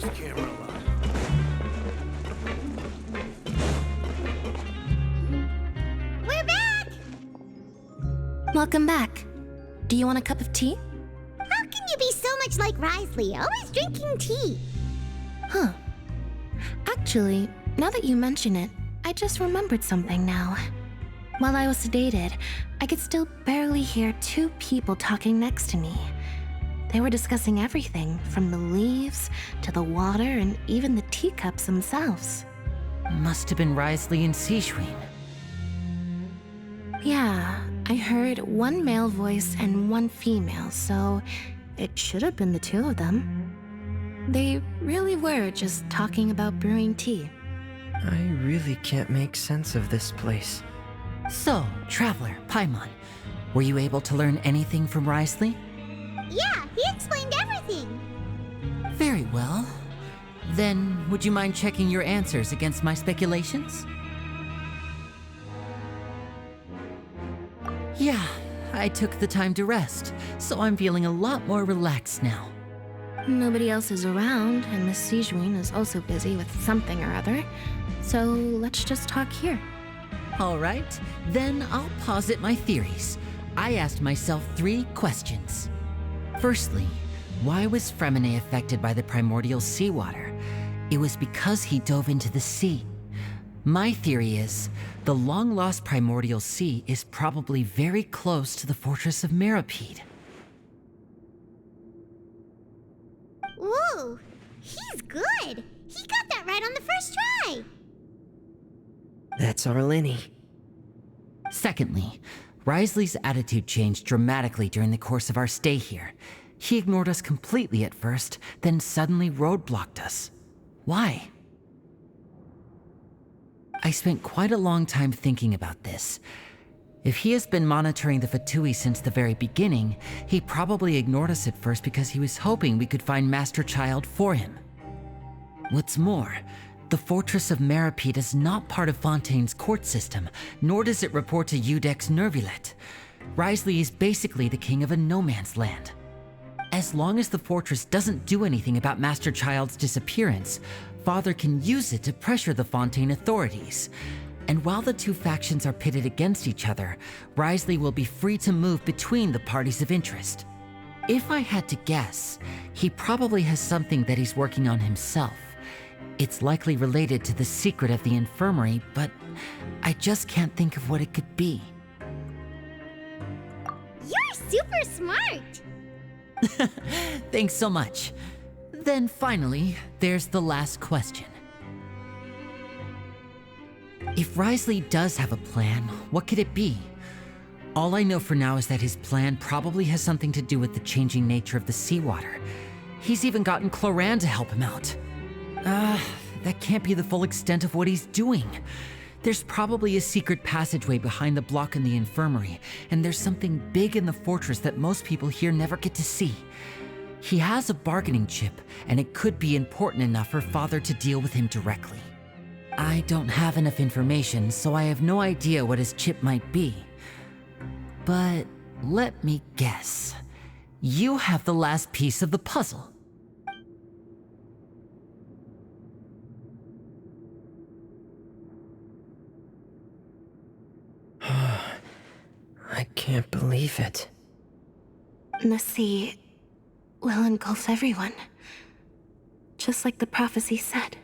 just can't rely. We're back! Welcome back. Do you want a cup of tea? How can you be so much like Risley, always drinking tea? Huh. Actually, now that you mention it, I just remembered something now. While I was sedated, I could still barely hear two people talking next to me. They were discussing everything, from the leaves to the water and even the teacups themselves. Must have been Risley and Sejuin. Yeah, I heard one male voice and one female, so it should have been the two of them. They really were just talking about brewing tea. I really can't make sense of this place. So, Traveler, Paimon, were you able to learn anything from Risley? Yeah, he explained everything. Very well. Then, would you mind checking your answers against my speculations? Yeah, I took the time to rest, so I'm feeling a lot more relaxed now. Nobody else is around, and Miss Sejuin is also busy with something or other, so let's just talk here. All right, then I'll posit my theories. I asked myself 3 questions. Firstly, why was Fremine affected by the primordial seawater? It was because he dove into the sea. My theory is, the long-lost primordial sea is probably very close to the fortress of Meripede. Ooh, he's good. He got that right on the first try. That's Arlini. Secondly, Risley's attitude changed dramatically during the course of our stay here. He ignored us completely at first, then suddenly roadblocked us. Why? I spent quite a long time thinking about this. If he has been monitoring the Fatui since the very beginning, he probably ignored us at first because he was hoping we could find Master Child for him. What's more, the Fortress of Meripede is not part of Fontaine's court system, nor does it report to Udex Nervulet. Risley is basically the king of a no-man's land. As long as the fortress doesn't do anything about Master Child's disappearance, Father can use it to pressure the Fontaine authorities. And while the two factions are pitted against each other, Risley will be free to move between the parties of interest. If I had to guess, he probably has something that he's working on himself. It's likely related to the secret of the infirmary, but I just can't think of what it could be. You're super smart. Thanks so much. Then finally, there's the last question. If Risley does have a plan, what could it be? All I know for now is that his plan probably has something to do with the changing nature of the seawater. He's even gotten Cloran to help him out. That can't be the full extent of what he's doing. There's probably a secret passageway behind the block in the infirmary, and there's something big in the fortress that most people here never get to see. He has a bargaining chip, and it could be important enough for Father to deal with him directly. I don't have enough information, so I have no idea what his chip might be. But let me guess. You have the last piece of the puzzle. I can't believe it. The sea will engulf everyone, just like the prophecy said.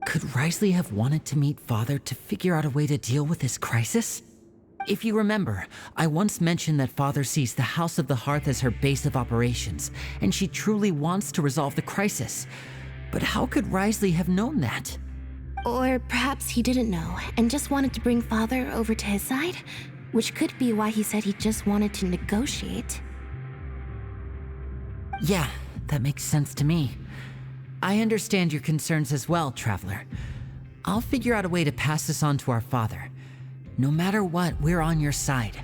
Could Risley have wanted to meet Father to figure out a way to deal with this crisis? If you remember, I once mentioned that Father sees the House of the Hearth as her base of operations, and she truly wants to resolve the crisis. But how could Risley have known that? Or perhaps he didn't know and just wanted to bring Father over to his side, which could be why he said he just wanted to negotiate. Yeah, that makes sense to me. I understand your concerns as well, Traveler. I'll figure out a way to pass this on to our father. No matter what, we're on your side.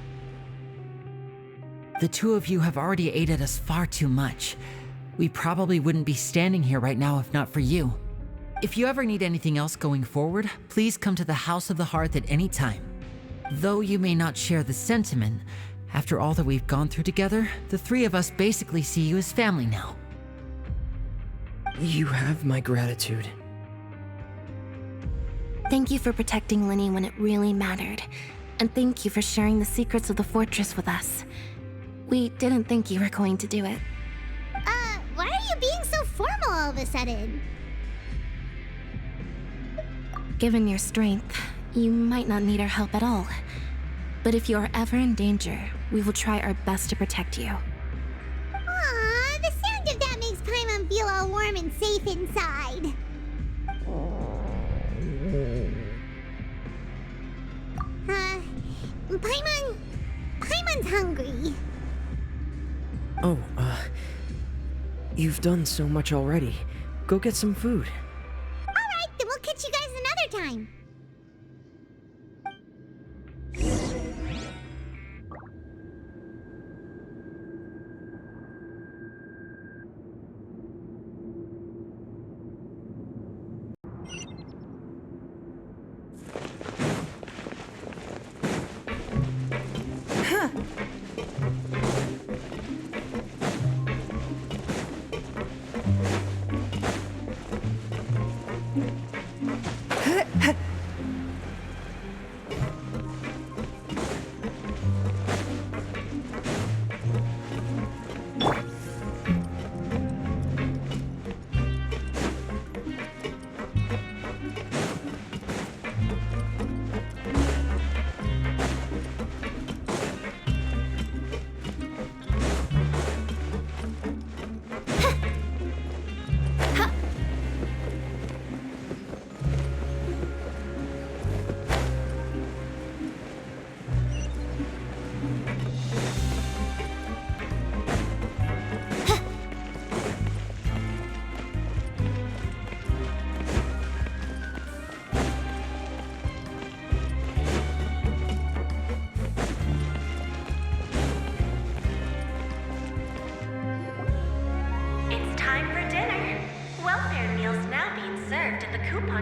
The two of you have already aided us far too much. We probably wouldn't be standing here right now if not for you. If you ever need anything else going forward, please come to the House of the Hearth at any time. Though you may not share the sentiment, after all that we've gone through together, the three of us basically see you as family now. You have my gratitude. Thank you for protecting Linny when it really mattered. And thank you for sharing the secrets of the fortress with us. We didn't think you were going to do it. Why are you being so formal all of a sudden? Given your strength, you might not need our help at all. But if you are ever in danger, we will try our best to protect you. Aw, the sound of that makes Paimon feel all warm and safe inside. Paimon's hungry. Oh, you've done so much already. Go get some food. Alright, then we'll catch you guys another time.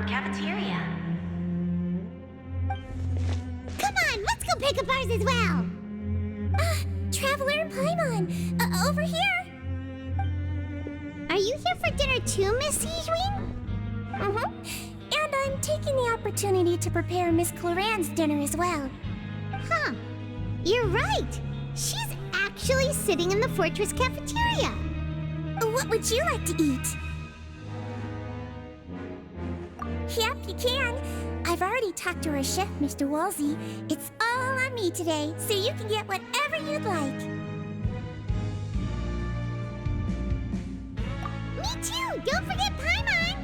Cafeteria. Come on, let's go pick up ours as well. Traveler and Paimon, over here. Are you here for dinner too, Miss Sijwin? And I'm taking the opportunity to prepare Miss Cloran's dinner as well. Huh. You're right. She's actually sitting in the fortress cafeteria. What would you like to eat? Yep, you can. I've already talked to our chef, Mr. Wolsey. It's all on me today, so you can get whatever you'd like. Me too! Don't forget Paimon!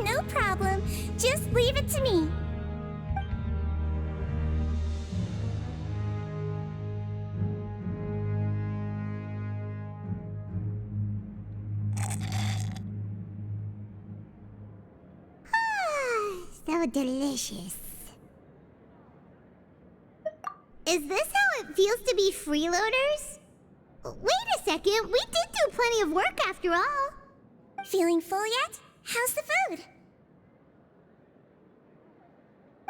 No problem. Just leave it to me. So delicious. Is this how it feels to be freeloaders? Wait a second, we did do plenty of work after all. Feeling full yet? How's the food?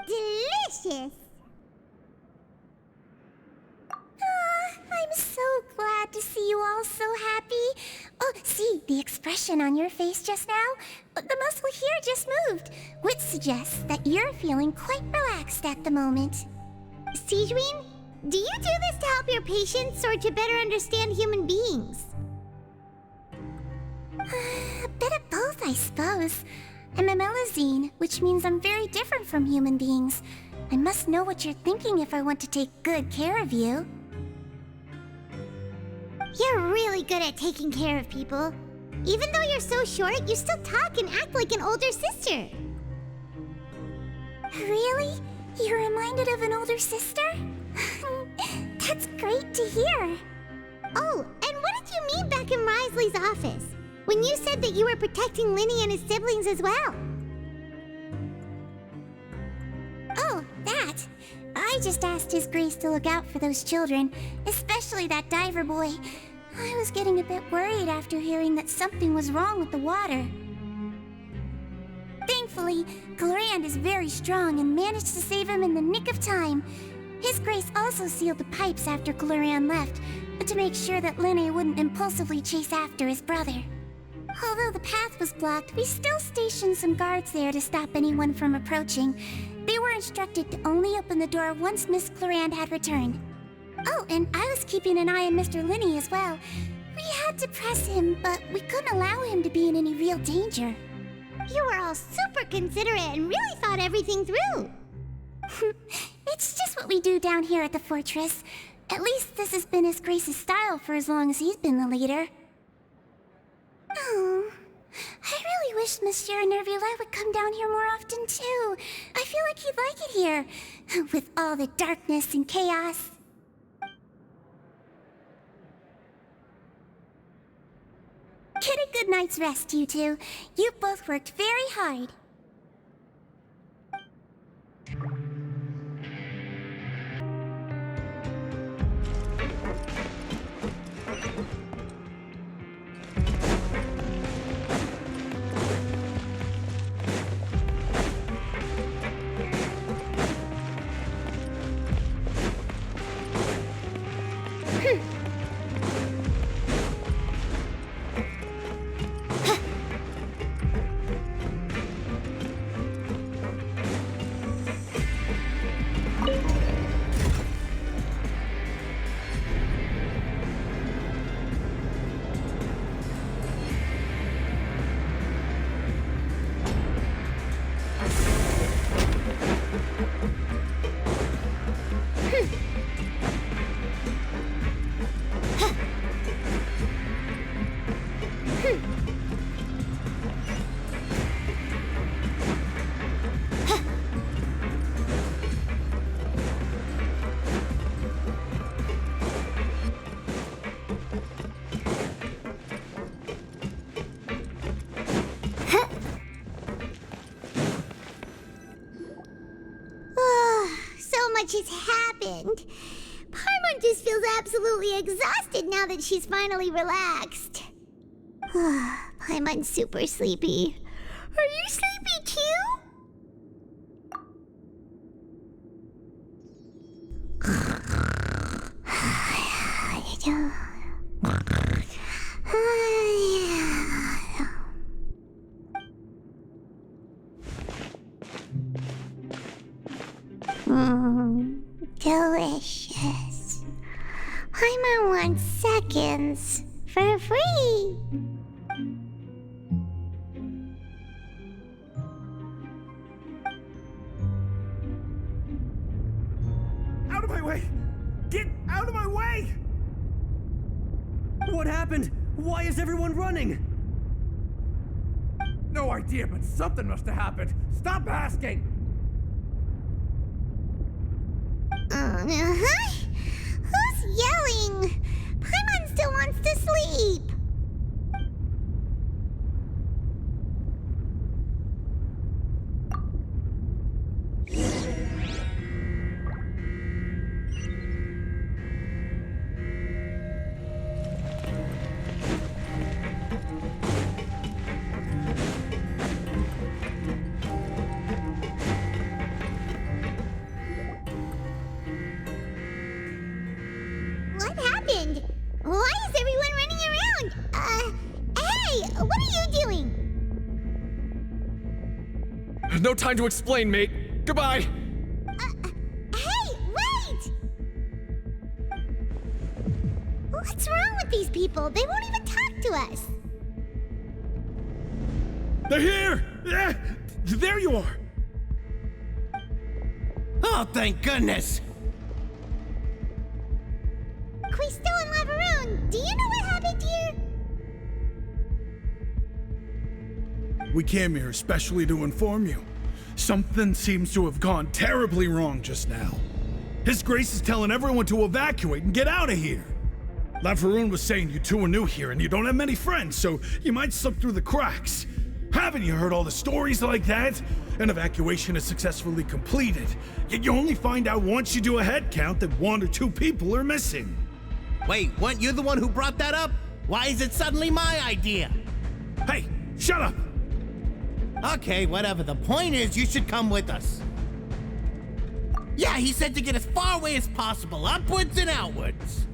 Delicious. I'm so glad to see you all so happy. Oh, see, the expression on your face just now? The muscle here just moved, which suggests that you're feeling quite relaxed at the moment. Sijwin, do you do this to help your patients or to better understand human beings? A bit of both, I suppose. I'm a Melazine, which means I'm very different from human beings. I must know what you're thinking if I want to take good care of you. You're really good at taking care of people. Even though you're so short, you still talk and act like an older sister. Really? You're reminded of an older sister? That's great to hear. Oh, and what did you mean back in Risley's office? When you said that you were protecting Linny and his siblings as well? Oh, that. I just asked His Grace to look out for those children, especially that diver boy. I was getting a bit worried after hearing that something was wrong with the water. Thankfully, Cloran is very strong and managed to save him in the nick of time. His Grace also sealed the pipes after Cloran left, to make sure that Linny wouldn't impulsively chase after his brother. Although the path was blocked, we still stationed some guards there to stop anyone from approaching. They were instructed to only open the door once Miss Clarand had returned. Oh, and I was keeping an eye on Mr. Linney as well. We had to press him, but we couldn't allow him to be in any real danger. You were all super considerate and really thought everything through. It's just what we do down here at the fortress. At least this has been His Grace's style for as long as he's been the leader. Oh, I really wish Monsieur Nervula would come down here more often too. I feel like he'd like it here, with all the darkness and chaos. Get a good night's rest, you two. You both worked very hard. Has happened. Paimon just feels absolutely exhausted now that she's finally relaxed. Paimon's super sleepy. Are you sleepy too? Delicious. Paimon wants seconds for free. Out of my way! Get out of my way! What happened? Why is everyone running? No idea, but something must have happened. Stop asking! Who's yelling? Paimon still wants to sleep. Why is everyone running around? Hey, what are you doing? No time to explain, mate. Goodbye! Hey, wait! What's wrong with these people? They won't even talk to us. They're here! There you are! Oh, thank goodness! Quisto and Lavaroon, do you know what happened here? We came here especially to inform you. Something seems to have gone terribly wrong just now. His Grace is telling everyone to evacuate and get out of here. Lavaroon was saying you two are new here and you don't have many friends, so you might slip through the cracks. Haven't you heard all the stories like that? An evacuation is successfully completed, yet you only find out once you do a head count that 1 or 2 people are missing. Wait, weren't you the one who brought that up? Why is it suddenly my idea? Hey, shut up! Okay, whatever. The point is, you should come with us. Yeah, he said to get as far away as possible, upwards and outwards.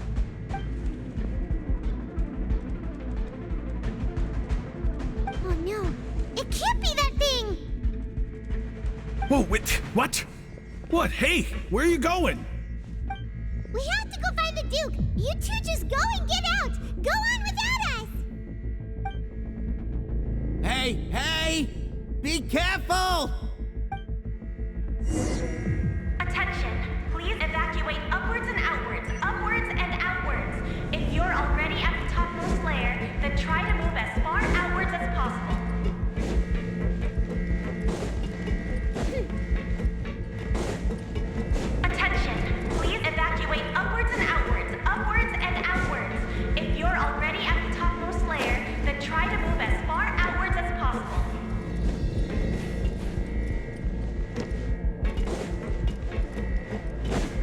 Whoa, wait, what? What? Hey, where are you going? We have to go find the Duke. You two just go and get out. Go on without us. Hey! Be careful! Attention! Please evacuate upwards and outwards, upwards and outwards. If you're already at the topmost layer, then try to move as far outwards as possible. Attention! Please evacuate upwards and outwards, upwards and outwards. If you're already at the topmost layer, then try to move as far outwards as possible.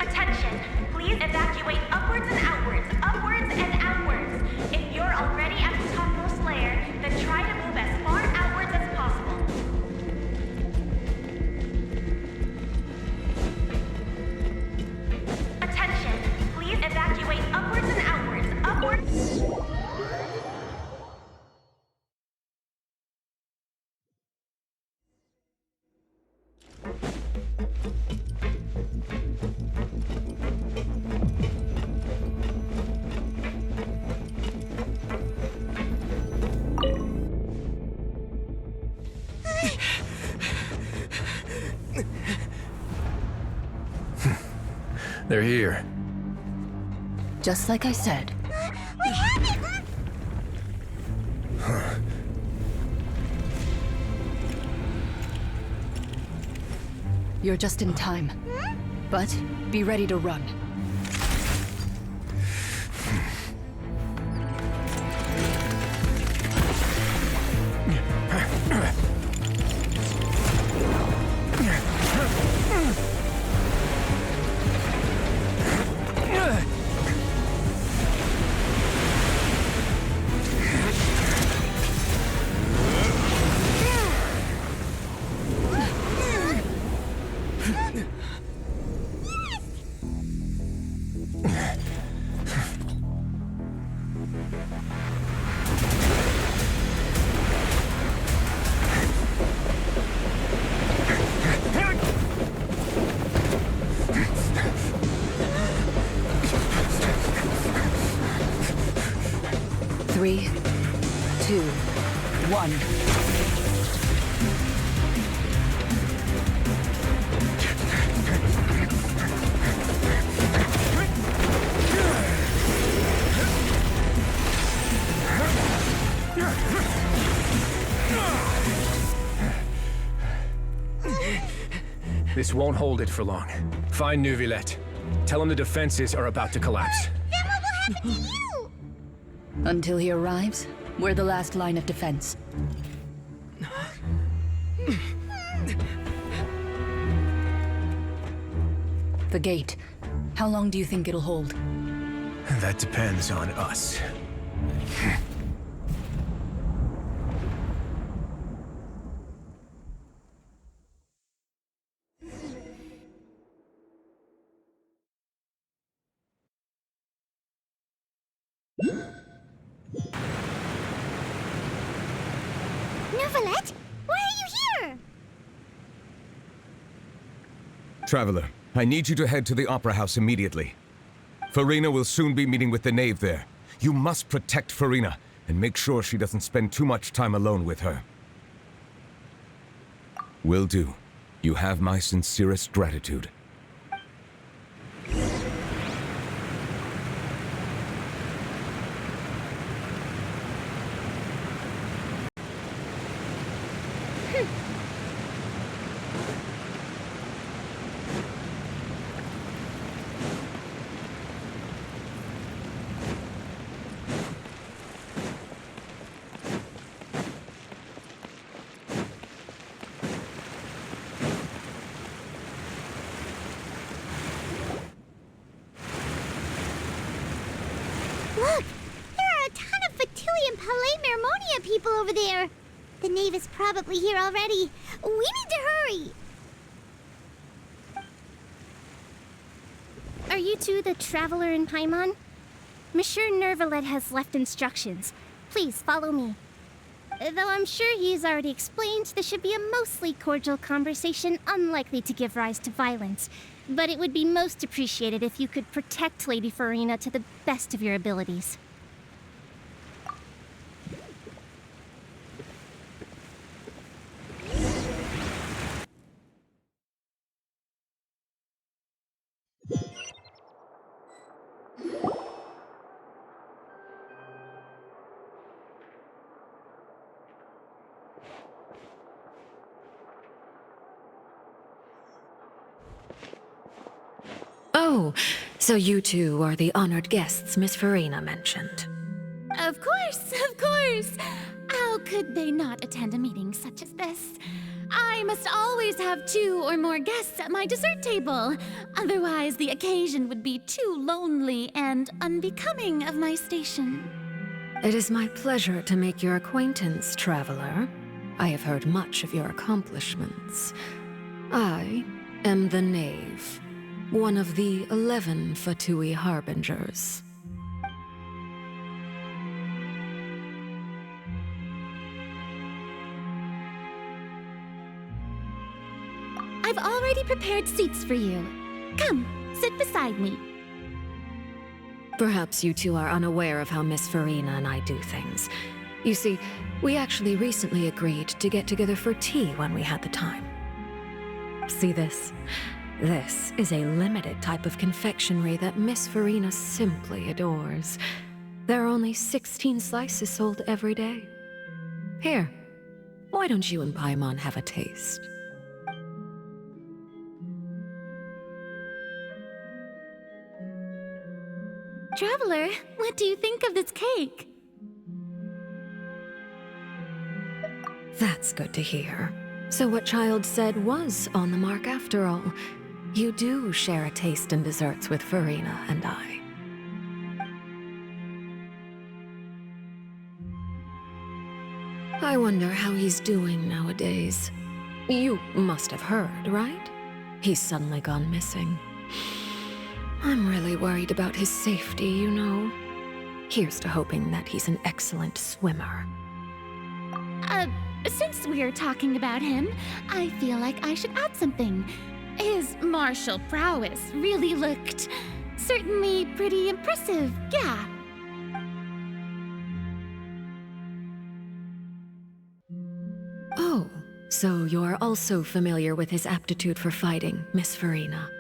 Attention! Please evacuate upwards and outwards, upwards and outwards. If you're already at the topmost layer, then try to move as far outwards as possible. Attention! Please evacuate upwards and outwards, upwards. They're here. Just like I said. We have it! You're just in time. But be ready to run. Three, two, one. This won't hold it for long. Find Neuvillette. Tell him the defenses are about to collapse. Then what will happen to you? Until he arrives, we're the last line of defense. The gate. How long do you think it'll hold? That depends on us. Neuvillette, why are you here? Traveler, I need you to head to the Opera House immediately. Farina will soon be meeting with the knave there. You must protect Farina and make sure she doesn't spend too much time alone with her. Will do. You have my sincerest gratitude. Look! There are a ton of Fatui and Palais Mermonia people over there. The knave is probably here already. We need to hurry. Are you two the traveler in Paimon? Monsieur Neuvillette has left instructions. Please follow me. Though I'm sure he's already explained, this should be a mostly cordial conversation, unlikely to give rise to violence. But it would be most appreciated if you could protect Lady Farina to the best of your abilities. Oh, so you two are the honored guests Miss Farina mentioned. Of course, of course. How could they not attend a meeting such as this? I must always have 2 or more guests at my dessert table. Otherwise, the occasion would be too lonely and unbecoming of my station. It is my pleasure to make your acquaintance, traveler. I have heard much of your accomplishments. I am the Knave, one of the 11 Fatui Harbingers. I've already prepared seats for you. Come, sit beside me. Perhaps you two are unaware of how Miss Farina and I do things. You see, we actually recently agreed to get together for tea when we had the time. See this? This is a limited type of confectionery that Miss Farina simply adores. There are only 16 slices sold every day. Here, why don't you and Paimon have a taste? Traveler, what do you think of this cake? That's good to hear. So what Child said was on the mark after all. You do share a taste in desserts with Farina and I. I wonder how he's doing nowadays. You must have heard, right? He's suddenly gone missing. I'm really worried about his safety, you know. Here's to hoping that he's an excellent swimmer. Since we're talking about him, I feel like I should add something. His martial prowess really looked certainly pretty impressive, yeah. Oh, so you're also familiar with his aptitude for fighting, Miss Farina.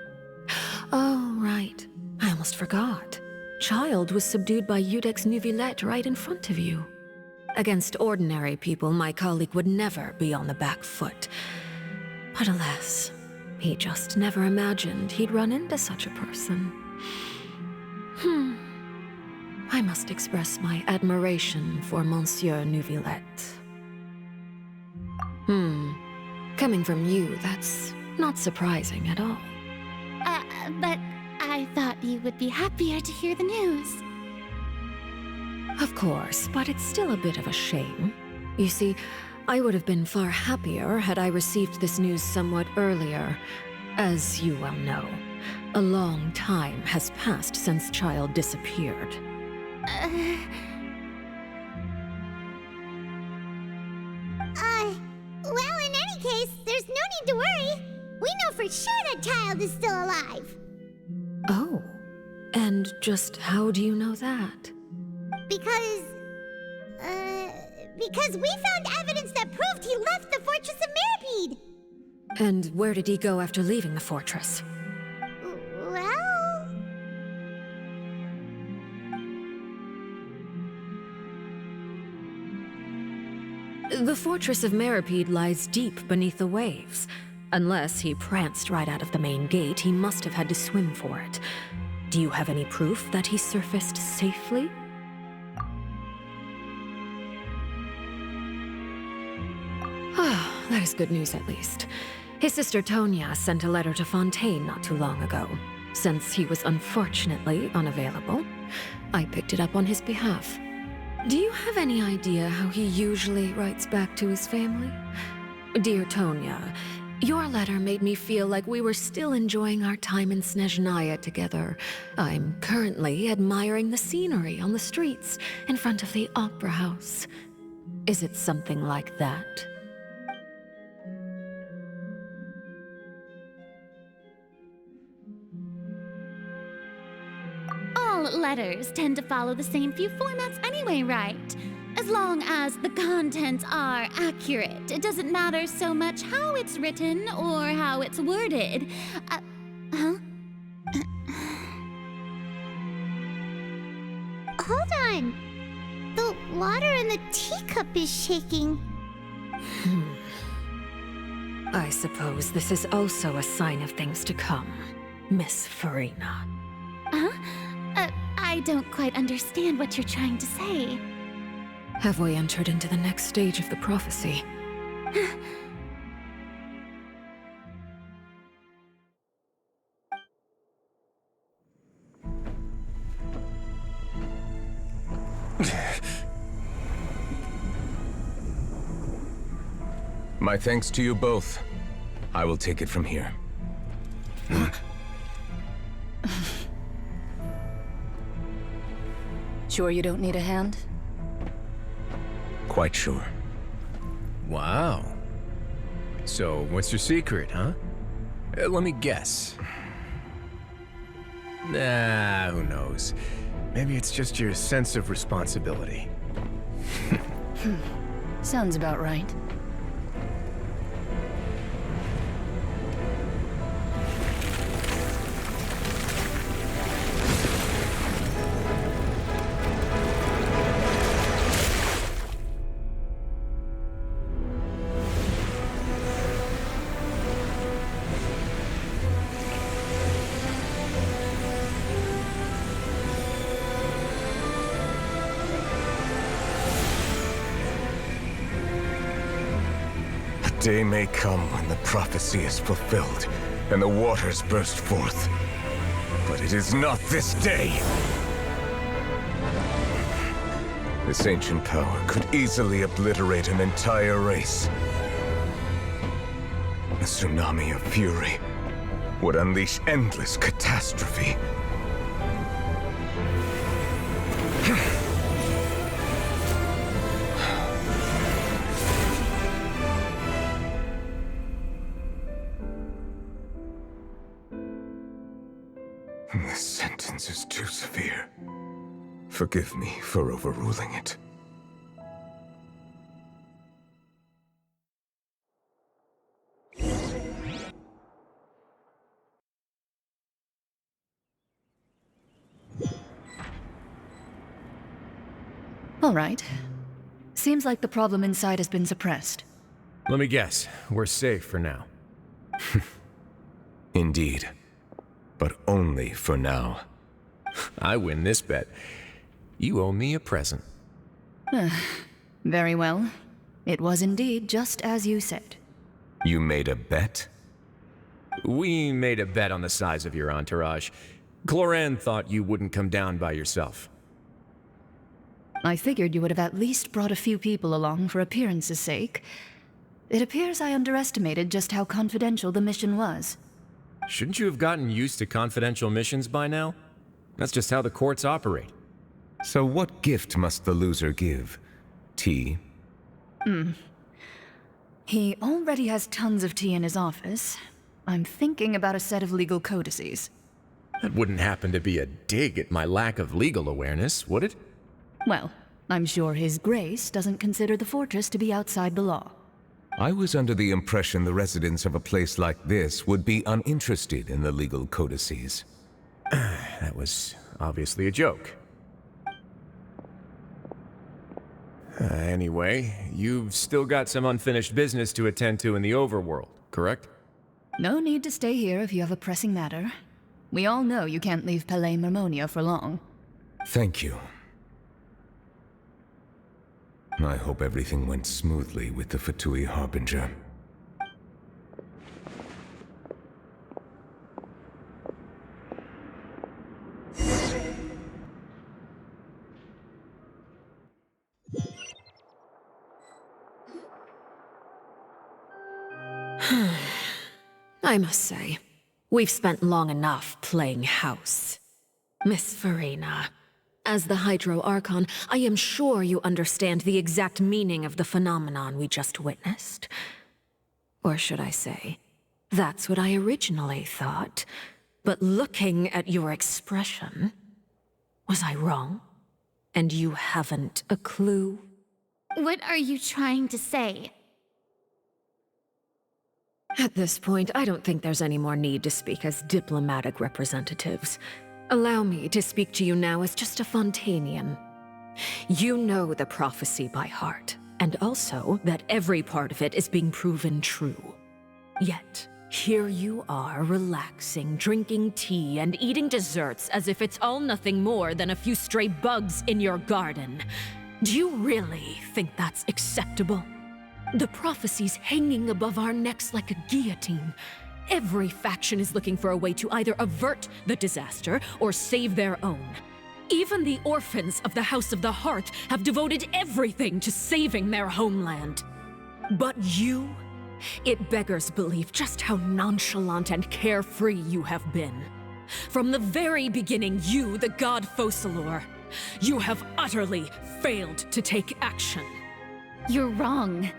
Oh, right. I almost forgot. Child was subdued by Udex Neuvillette right in front of you. Against ordinary people, my colleague would never be on the back foot. But alas, he just never imagined he'd run into such a person. I must express my admiration for Monsieur Neuvillette. Coming from you, that's not surprising at all. But I thought you would be happier to hear the news. Of course, but it's still a bit of a shame. You see, I would have been far happier had I received this news somewhat earlier. As you well know, a long time has passed since Child disappeared. Well, in any case, there's no need to worry. We know for sure that Child is still alive. Oh, and just how do you know that? Because we found evidence that proved he left the Fortress of Mirapede. And where did he go after leaving the fortress? Well... The Fortress of Mirapede lies deep beneath the waves. Unless he pranced right out of the main gate, he must have had to swim for it. Do you have any proof that he surfaced safely? That is good news at least. His sister Tonya sent a letter to Fontaine not too long ago. Since he was unfortunately unavailable, I picked it up on his behalf. Do you have any idea how he usually writes back to his family? Dear Tonya, your letter made me feel like we were still enjoying our time in Snezhnaya together. I'm currently admiring the scenery on the streets in front of the Opera House. is it something like that? All letters tend to follow the same few formats anyway, right? As long as the contents are accurate, it doesn't matter so much how it's written or how it's worded. Huh? Hold on. The water in the teacup is shaking. I suppose this is also a sign of things to come, Miss Farina. Huh? I don't quite understand what you're trying to say. Have we entered into the next stage of the prophecy? My thanks to you both. I will take it from here. Sure you don't need a hand? Quite sure. Wow. So, what's your secret, huh? Let me guess. Nah, who knows? Maybe it's just your sense of responsibility. Sounds about right. Day may come when the prophecy is fulfilled, and the waters burst forth. But it is not this day! This ancient power could easily obliterate an entire race. A tsunami of fury would unleash endless catastrophe. This sentence is too severe. Forgive me for overruling it. All right. Seems like the problem inside has been suppressed. Let me guess, we're safe for now. Indeed. But only for now. I win this bet. You owe me a present. Very well. It was indeed just as you said. You made a bet? We made a bet on the size of your entourage. Cloran thought you wouldn't come down by yourself. I figured you would have at least brought a few people along for appearance's sake. It appears I underestimated just how confidential the mission was. Shouldn't you have gotten used to confidential missions by now? That's just how the courts operate. So what gift must the loser give? Tea? He already has tons of tea in his office. I'm thinking about a set of legal codices. That wouldn't happen to be a dig at my lack of legal awareness, would it? Well, I'm sure His Grace doesn't consider the fortress to be outside the law. I was under the impression the residents of a place like this would be uninterested in the legal codices. That was obviously a joke. Anyway, you've still got some unfinished business to attend to in the overworld, correct? No need to stay here if you have a pressing matter. We all know you can't leave Palais Mermonia for long. Thank you. I hope everything went smoothly with the Fatui Harbinger. I must say, we've spent long enough playing house. Miss Farina, As the Hydro Archon, I am sure you understand the exact meaning of the phenomenon we just witnessed. Or should I say, that's what I originally thought. But looking at your expression, was I wrong? And you haven't a clue? What are you trying to say? At this point, I don't think there's any more need to speak as diplomatic representatives. Allow me to speak to you now as just a Fontainian. You know the prophecy by heart, and also that every part of it is being proven true. Yet, here you are, relaxing, drinking tea, and eating desserts as if it's all nothing more than a few stray bugs in your garden. Do you really think that's acceptable? The prophecy's hanging above our necks like a guillotine. Every faction is looking for a way to either avert the disaster or save their own. Even the orphans of the House of the Hearth have devoted everything to saving their homeland. But you? It beggars belief just how nonchalant and carefree you have been. From the very beginning, you, the god Focalor, you have utterly failed to take action. You're wrong.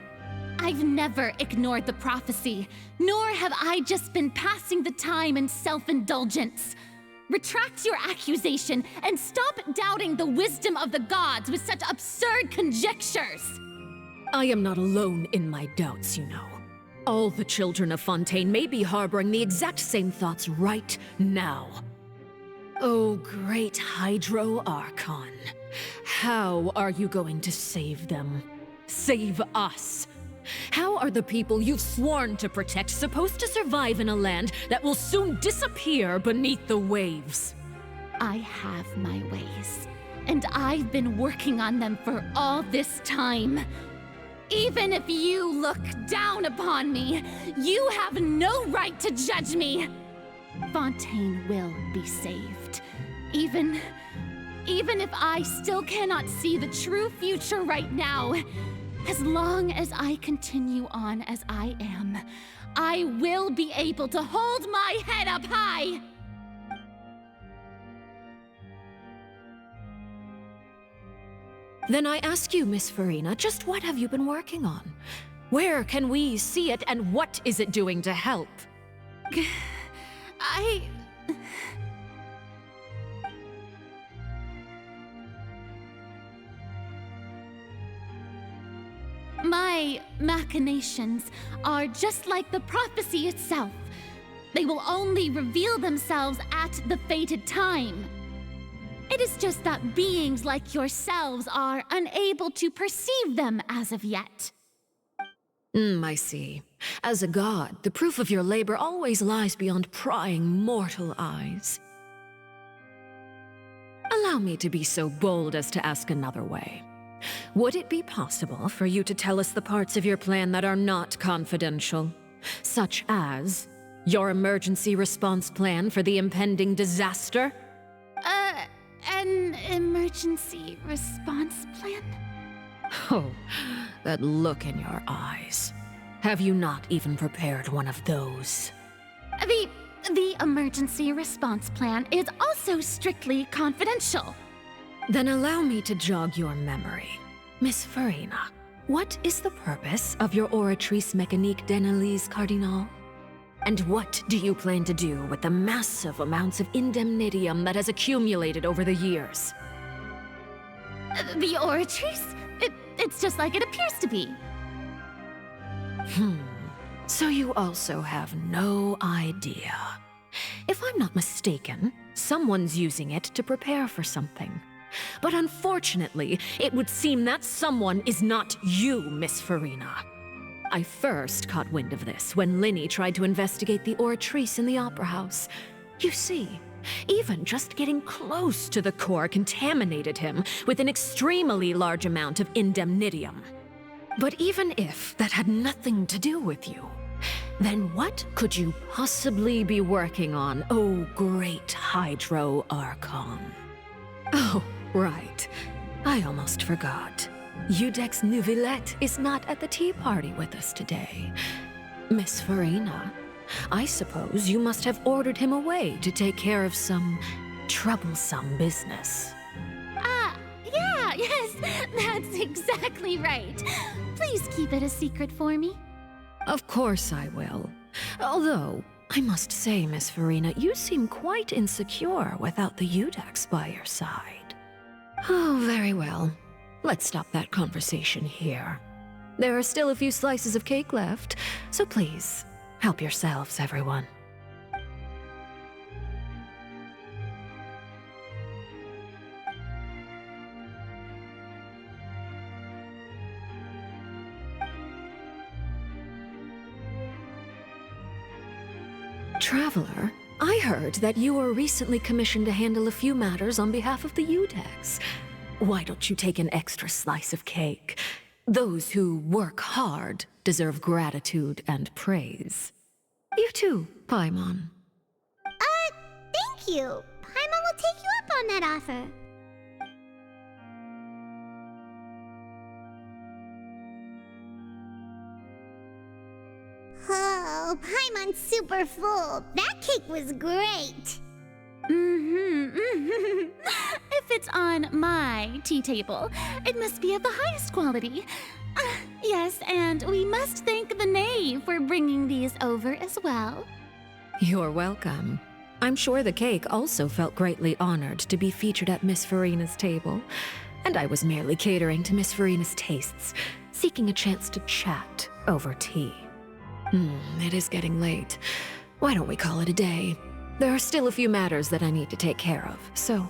I've never ignored the prophecy, nor have I just been passing the time in self-indulgence. Retract your accusation and stop doubting the wisdom of the gods with such absurd conjectures. I am not alone in my doubts, you know. All the children of Fontaine may be harboring the exact same thoughts right now. Oh, great Hydro Archon. How are you going to save them? Save us? How are the people you've sworn to protect supposed to survive in a land that will soon disappear beneath the waves? I have my ways, and I've been working on them for all this time. Even if you look down upon me, you have no right to judge me. Fontaine will be saved. Even if I still cannot see the true future right now, as long as I continue on as I am, I will be able to hold my head up high! Then I ask you, Miss Farina, just what have you been working on? Where can we see it, and what is it doing to help? My machinations are just like the prophecy itself. They will only reveal themselves at the fated time. It is just that beings like yourselves are unable to perceive them as of yet. I see. As a god, the proof of your labor always lies beyond prying mortal eyes. Allow me to be so bold as to ask another way. Would it be possible for you to tell us the parts of your plan that are not confidential? Such as your emergency response plan for the impending disaster? An emergency response plan? Oh, that look in your eyes. Have you not even prepared one of those? The emergency response plan is also strictly confidential. Then allow me to jog your memory. Miss Farina, what is the purpose of your Oratrice Mécanique d'Analyse Cardinal? And what do you plan to do with the massive amounts of indemnitium that has accumulated over the years? The Oratrice? It's just like it appears to be. So you also have no idea. If I'm not mistaken, someone's using it to prepare for something. But unfortunately, it would seem that someone is not you, Miss Farina. I first caught wind of this when Linny tried to investigate the Oratrice in the Opera House. You see, even just getting close to the core contaminated him with an extremely large amount of indemnitium. But even if that had nothing to do with you, then what could you possibly be working on, oh great Hydro Archon? Oh, right. I almost forgot. Udex Neuvillette is not at the tea party with us today. Miss Farina, I suppose you must have ordered him away to take care of some troublesome business. Yes, that's exactly right. Please keep it a secret for me. Of course I will. Although, I must say, Miss Farina, you seem quite insecure without the Udex by your side. Oh, very well. Let's stop that conversation here. There are still a few slices of cake left, so please, help yourselves, everyone. Traveler, I heard that you were recently commissioned to handle a few matters on behalf of the Udex. Why don't you take an extra slice of cake? Those who work hard deserve gratitude and praise. You too, Paimon. Thank you. Paimon will take you up on that offer. Oh, Paimon's super full. That cake was great. If it's on my tea table, it must be of the highest quality. Yes, and we must thank the knave for bringing these over as well. You're welcome. I'm sure the cake also felt greatly honored to be featured at Miss Farina's table, and I was merely catering to Miss Farina's tastes, seeking a chance to chat over tea. It is getting late. Why don't we call it a day? There are still a few matters that I need to take care of, so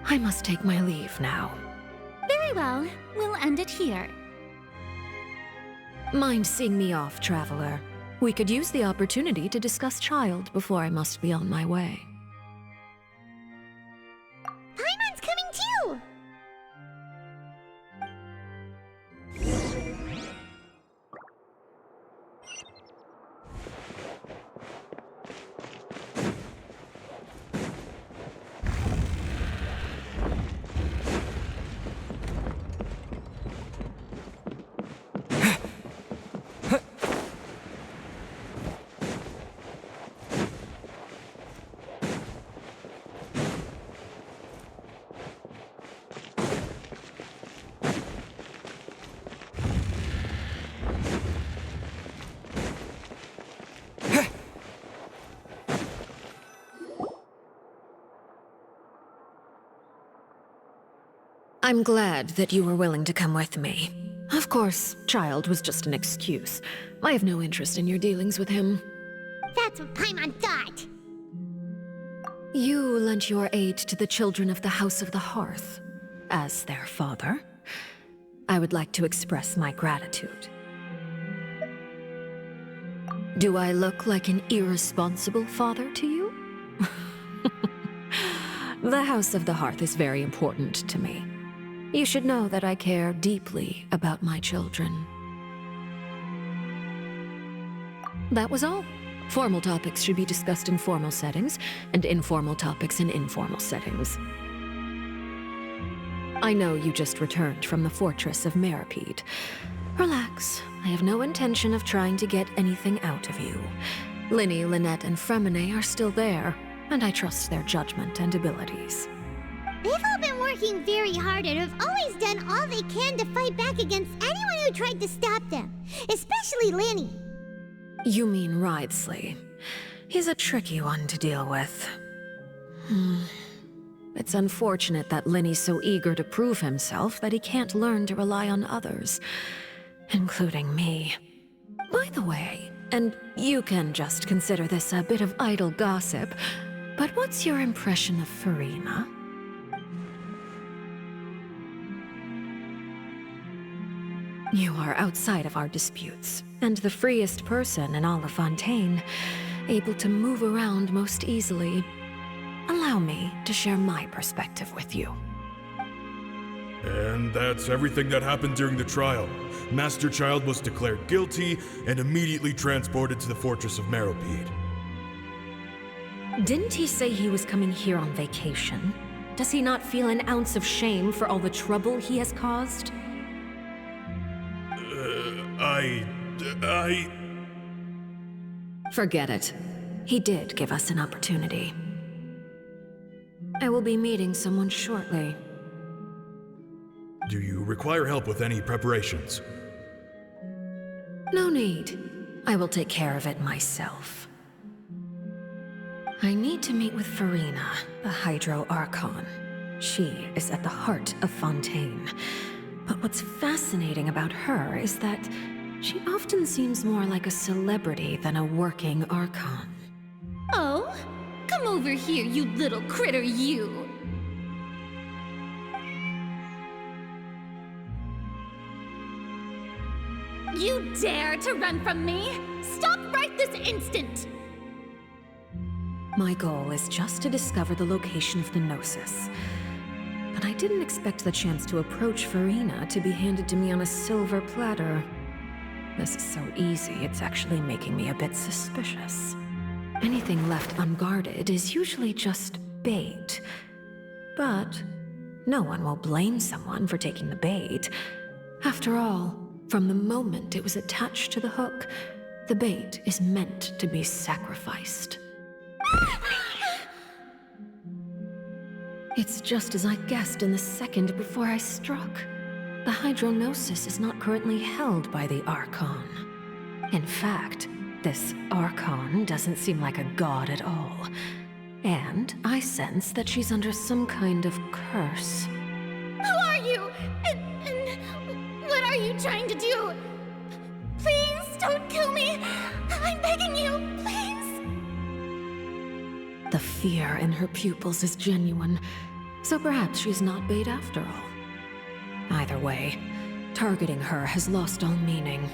I must take my leave now. Very well. We'll end it here. Mind seeing me off, Traveler? We could use the opportunity to discuss Child before I must be on my way. Paimon's coming too! I'm glad that you were willing to come with me. Of course, Child was just an excuse. I have no interest in your dealings with him. That's what Paimon thought. You lent your aid to the children of the House of the Hearth. As their father, I would like to express my gratitude. Do I look like an irresponsible father to you? The House of the Hearth is very important to me. You should know that I care deeply about my children. That was all. Formal topics should be discussed in formal settings, and informal topics in informal settings. I know you just returned from the fortress of Meripede. Relax. I have no intention of trying to get anything out of you. Linny, Lynette, and Fremine are still there, and I trust their judgment and abilities. They've all been working very hard and have always done all they can to fight back against anyone who tried to stop them, especially Linny. You mean Ridesley. He's a tricky one to deal with. It's unfortunate that Linny's so eager to prove himself that he can't learn to rely on others, including me. By the way, and you can just consider this a bit of idle gossip, but what's your impression of Farina? You are outside of our disputes, and the freest person in all of Fontaine, able to move around most easily. Allow me to share my perspective with you. And that's everything that happened during the trial. Master Child was declared guilty and immediately transported to the Fortress of Meripede. Didn't he say he was coming here on vacation? Does he not feel an ounce of shame for all the trouble he has caused? Forget it. He did give us an opportunity. I will be meeting someone shortly. Do you require help with any preparations? No need. I will take care of it myself. I need to meet with Farina, the Hydro Archon. She is at the heart of Fontaine. But what's fascinating about her is that she often seems more like a celebrity than a working Archon. Oh? Come over here, you little critter, you! You dare to run from me? Stop right this instant! My goal is just to discover the location of the Gnosis. But I didn't expect the chance to approach Farina to be handed to me on a silver platter. This is so easy, it's actually making me a bit suspicious. Anything left unguarded is usually just bait. But no one will blame someone for taking the bait. After all, from the moment it was attached to the hook, the bait is meant to be sacrificed. It's just as I guessed in the second before I struck. The Hydrognosis is not currently held by the Archon. In fact, this Archon doesn't seem like a god at all. And I sense that she's under some kind of curse. Who are you? And what are you trying to do? Please don't kill me! I'm begging you, please! The fear in her pupils is genuine, so perhaps she's not bait after all. Either way, targeting her has lost all meaning.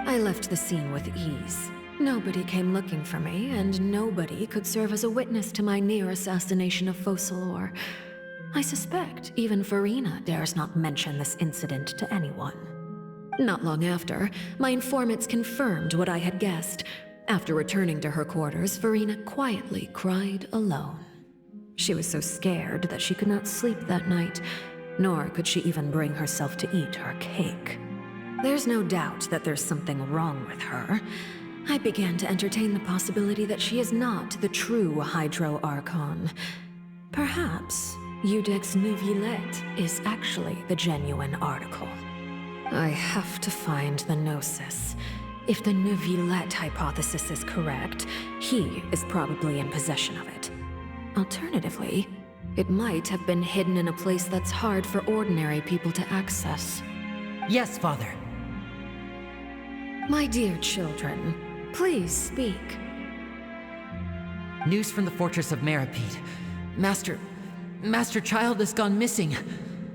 I left the scene with ease. Nobody came looking for me, and nobody could serve as a witness to my near assassination of Focalor. I suspect even Farina dares not mention this incident to anyone. Not long after, my informants confirmed what I had guessed. After returning to her quarters, Farina quietly cried alone. She was so scared that she could not sleep that night, nor could she even bring herself to eat her cake. There's no doubt that there's something wrong with her. I began to entertain the possibility that she is not the true Hydro Archon. Perhaps Iudex Neuvillette is actually the genuine article. I have to find the Gnosis. If the Neuvillette hypothesis is correct, he is probably in possession of it. Alternatively, it might have been hidden in a place that's hard for ordinary people to access. Yes, Father. My dear children, please speak. News from the fortress of Meripede. Master Child has gone missing.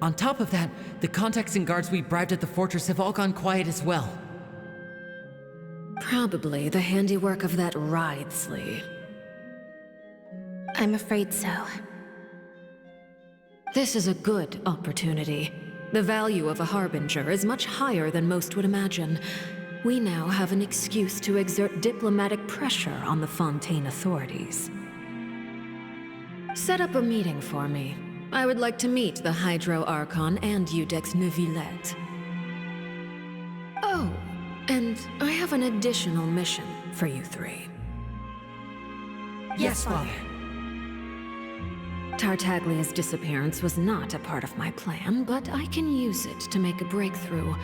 On top of that, the contacts and guards we bribed at the fortress have all gone quiet as well. Probably the handiwork of that Ridesley. I'm afraid so. This is a good opportunity. The value of a Harbinger is much higher than most would imagine. We now have an excuse to exert diplomatic pressure on the Fontaine authorities. Set up a meeting for me. I would like to meet the Hydro Archon and Iudex Neuvillette. Oh, and I have an additional mission for you three. Yes, Father. Tartaglia's disappearance was not a part of my plan, but I can use it to make a breakthrough.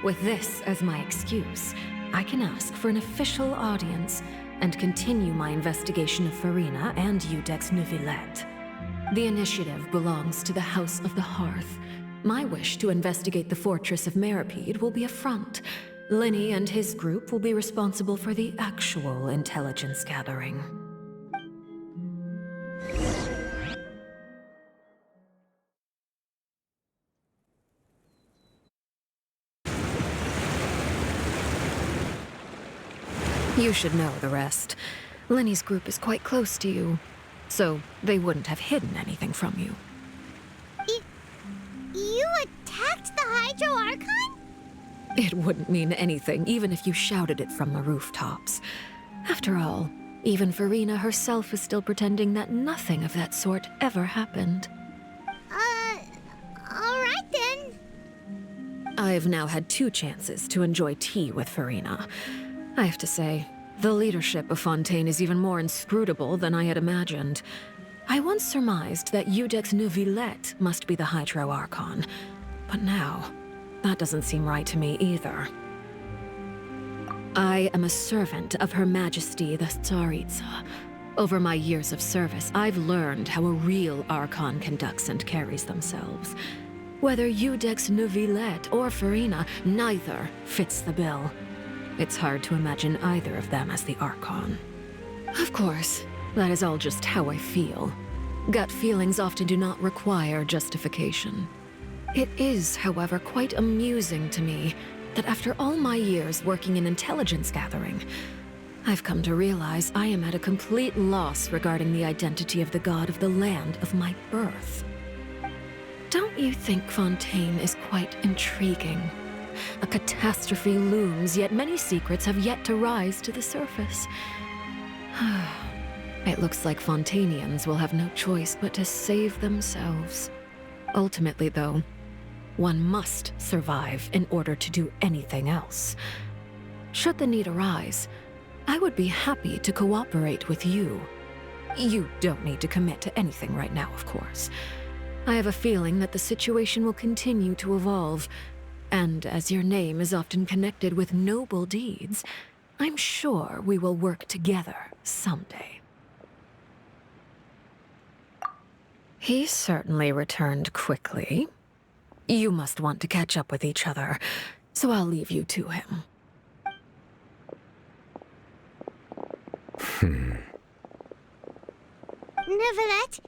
With this as my excuse, I can ask for an official audience and continue my investigation of Farina and Iudex Neuvillette. The initiative belongs to the House of the Hearth. My wish to investigate the fortress of Meripede will be a front. Linny and his group will be responsible for the actual intelligence gathering. You should know the rest. Linny's group is quite close to you, so they wouldn't have hidden anything from you. You attacked the Hydro Archon? It wouldn't mean anything, even if you shouted it from the rooftops. After all, even Farina herself is still pretending that nothing of that sort ever happened. Alright then. I've now had 2 chances to enjoy tea with Farina. I have to say, the leadership of Fontaine is even more inscrutable than I had imagined. I once surmised that Iudex Neuvillette must be the Hydro Archon, but now, that doesn't seem right to me either. I am a servant of Her Majesty the Tsaritsa. Over my years of service, I've learned how a real Archon conducts and carries themselves. Whether Iudex Neuvillette or Furina, neither fits the bill. It's hard to imagine either of them as the Archon. Of course, that is all just how I feel. Gut feelings often do not require justification. It is, however, quite amusing to me that after all my years working in intelligence gathering, I've come to realize I am at a complete loss regarding the identity of the god of the land of my birth. Don't you think Fontaine is quite intriguing? A catastrophe looms, yet many secrets have yet to rise to the surface. It looks like Fontainians will have no choice but to save themselves. Ultimately, though, one must survive in order to do anything else. Should the need arise, I would be happy to cooperate with you. You don't need to commit to anything right now, of course. I have a feeling that the situation will continue to evolve, and as your name is often connected with noble deeds, I'm sure we will work together someday. He certainly returned quickly. You must want to catch up with each other, so I'll leave you to him. Neuvillette,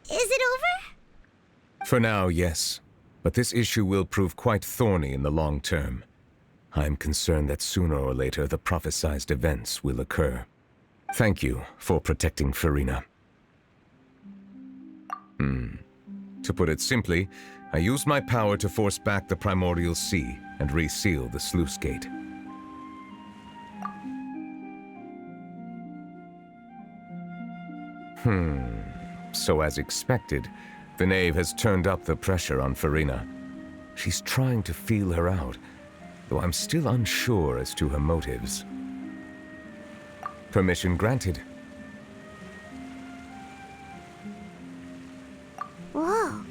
is it over? For now, yes. But this issue will prove quite thorny in the long term. I'm concerned that sooner or later the prophesized events will occur. Thank you for protecting Furina. To put it simply, I used my power to force back the Primordial Sea and reseal the sluice gate. So as expected, the knave has turned up the pressure on Furina. She's trying to feel her out, though I'm still unsure as to her motives. Permission granted. Whoa.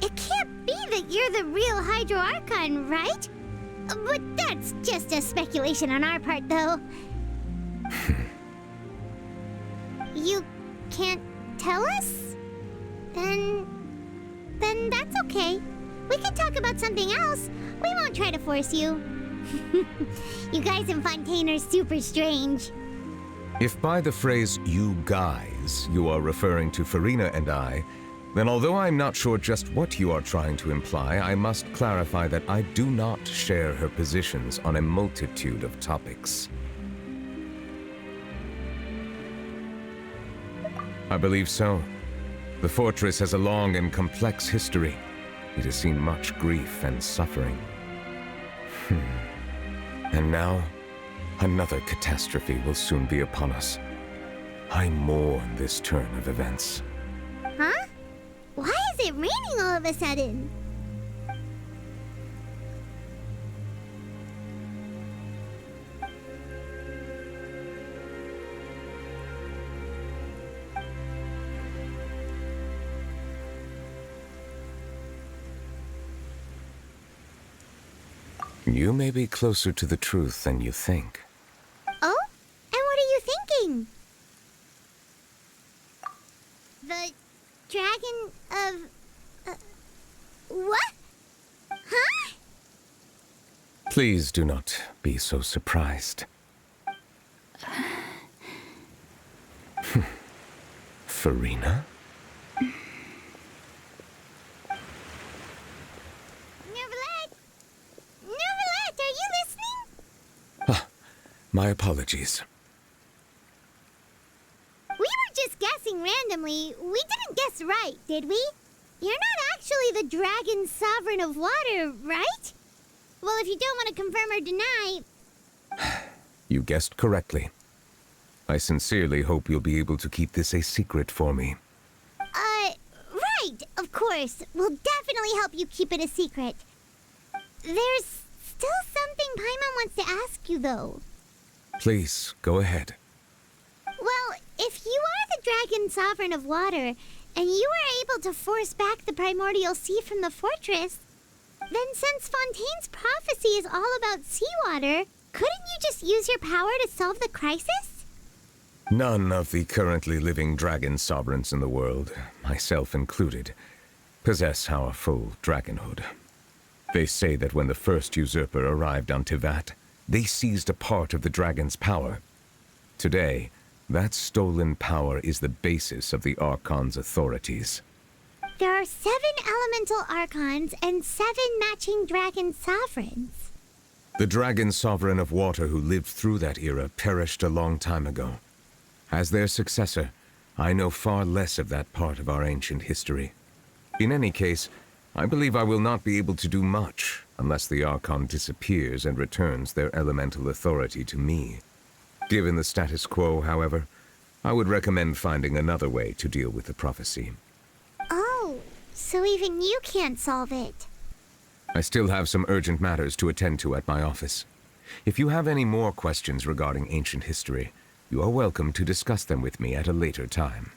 It can't be that you're the real Hydro Archon, right? But that's just a speculation on our part, though. You can't tell us? Then that's okay. We can talk about something else. We won't try to force you. You guys in Fontaine are super strange. If by the phrase, "you guys," you are referring to Furina and I, then although I'm not sure just what you are trying to imply, I must clarify that I do not share her positions on a multitude of topics. I believe so. The fortress has a long and complex history. It has seen much grief and suffering. And now, another catastrophe will soon be upon us. I mourn this turn of events. Huh? Why is it raining all of a sudden? You may be closer to the truth than you think. Oh? And what are you thinking? The dragon of... what? Huh? Please do not be so surprised. Furina? My apologies. We were just guessing randomly. We didn't guess right, did we? You're not actually the dragon sovereign of water, right? Well, if you don't want to confirm or deny... You guessed correctly. I sincerely hope you'll be able to keep this a secret for me. Right, of course. We'll definitely help you keep it a secret. There's still something Paimon wants to ask you, though. Please, go ahead. Well, if you are the Dragon Sovereign of Water, and you were able to force back the primordial sea from the fortress, then since Fontaine's prophecy is all about seawater, couldn't you just use your power to solve the crisis? None of the currently living dragon sovereigns in the world, myself included, possess our full dragonhood. They say that when the first usurper arrived on Tivat, they seized a part of the dragon's power. Today, that stolen power is the basis of the Archon's authorities. There are 7 elemental Archons and 7 matching dragon sovereigns. The dragon sovereign of water who lived through that era perished a long time ago. As their successor, I know far less of that part of our ancient history. In any case, I believe I will not be able to do much unless the Archon disappears and returns their elemental authority to me. Given the status quo, however, I would recommend finding another way to deal with the prophecy. Oh, so even you can't solve it. I still have some urgent matters to attend to at my office. If you have any more questions regarding ancient history, you are welcome to discuss them with me at a later time.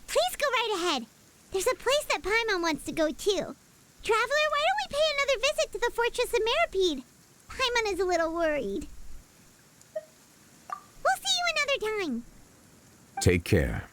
Please go right ahead. There's a place that Paimon wants to go too. Traveler, why don't we pay another visit to the Fortress of Meripede? Paimon is a little worried. We'll see you another time. Take care.